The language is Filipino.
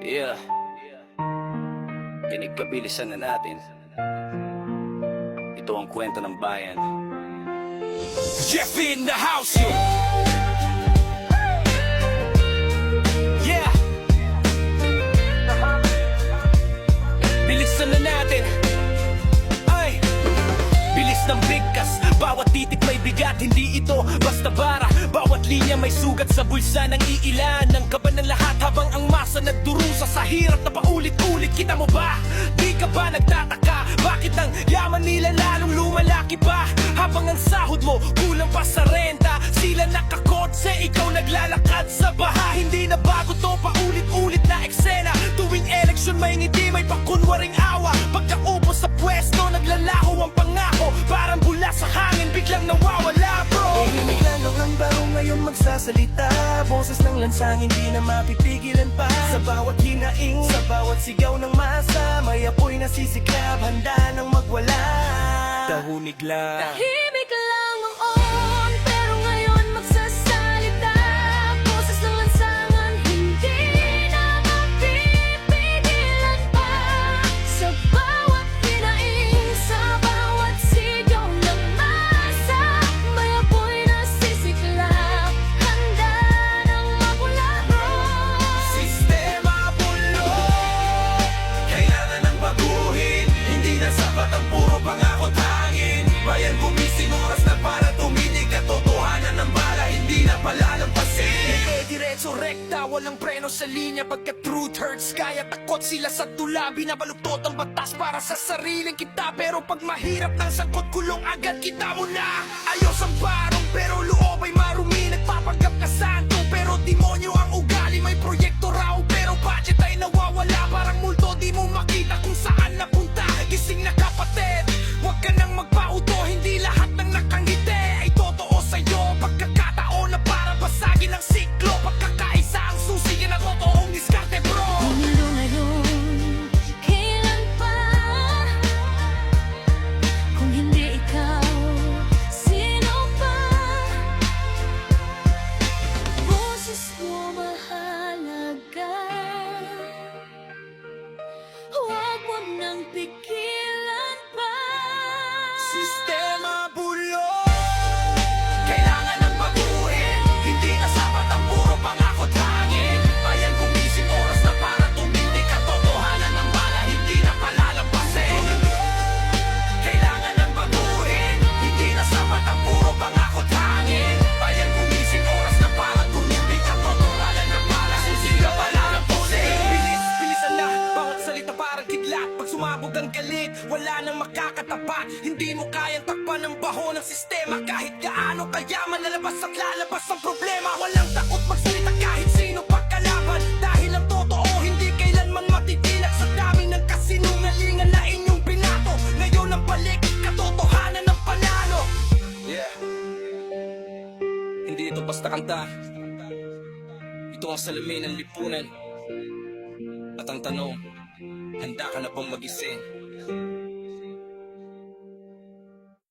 Yeah, pinagkabilisan na natin. Ito ang kwento ng bayan. Jeff in the house, yo! Yeah! Bilisan na natin. Ay! Bilis ng bigkas, bawat titik may bigat. Hindi ito basta bara, bawat linya may sugat sa bulsa ng iilan. Ng kaba ng lahat habang ang masa nagdurusa sa hirap na paulit-ulit. Kita mo ba? Di ka ba nagtataka? Bakit ang yaman nila lalong lumalaki pa? Habang ang sahod mo kulang pa sa renta. Sila nakakotse, ikaw naglalakad sa baha. Hindi na bago to, paulit-ulit na eksena. Tuwing eleksyon may ngiti, may pakunwaring awa. Pagkaupo sa pwesto, naglalaho ang pangako. Parang bula sa hangin, biglang nawawala, bro. Tahimik lang ang baro ngayon magsasalita. Boses ng lansang hindi na mapipigilan pa. Sa bawat hinaing, sa bawat sigaw ng masa, may apoy na sisiklab, handa nang magwala. Tahimik lang. Tahimik lang ang on, pero ngayon magsasalita. Boses ng lansangan, hindi na mapipigilan pa. Sa bawat hinaing, sa bawat sigaw ng masa, may apoy na sisiklab, handa nang magwala, bro. Sistema bulok, kailangan ng baguhin. Hindi na sapat ang puro pangako tangin. Bayan gumising, oras na para tuminig. Katotohanan ng bala, hindi na palalampasin. Diretso rekta, walang preno sa linya. Pagka truth hurts, kaya takot sila sa tula. Binabaluktot ang batas para sa sariling kita. Pero pag mahirap ng sangkot, kulong agad kita mo na. Ayos ang barong, pero loob ay marumi. Nagpapanggap ka santo, pero demonyo ang ugali. May proyekto raw, pero budget ay nawawala. Parang multo, di mo makita kung saan napunta. Gising na kapatid, huwag ka nang magpauto. Hindi lahat ng nakangiti ay totoo sa'yo. Pagkakataon na para basagin ang siklo. Pagkakaisa ang susi, yan ang totoong diskarte, bro. Mundo ngayon, kailan pa? Kung hindi ikaw, sino pa? Boses mo mahalaga, huwag mo nang pigilan pa. Sistema bulok, kailangan ng baguhin. Hindi na sapat ang puro pangako tangin. Bayan gumising, oras na para tumindig. Katotohanan ng bala, hindi na palalampasin. Kailangan ng baguhin. Hindi na sapat ang puro pangako tangin. Bayan gumising, oras na para tumindig. Katotohanan ng bala, hindi na palalampasin. Bilis, bilisan na, bawat salita parang kidlat. Pag sumabog ang galit, wala nang makakatapat. Hindi mo kayang takpan ang baho ng sistema. Kahit gaano kayaman, lalabas at lalabas ang problema. Walang takot magsalita kahit sino pagkalaban. Dahil ang totoo hindi kailanman matitilag. Sa dami ng kasinungalingan na inyong binato, ngayon ang balik, katotohanan ng panalo. Yeah. Hindi ito basta kanta. Ito ang salamin ng lipunan. At ang tanong, handa ka na bang magising?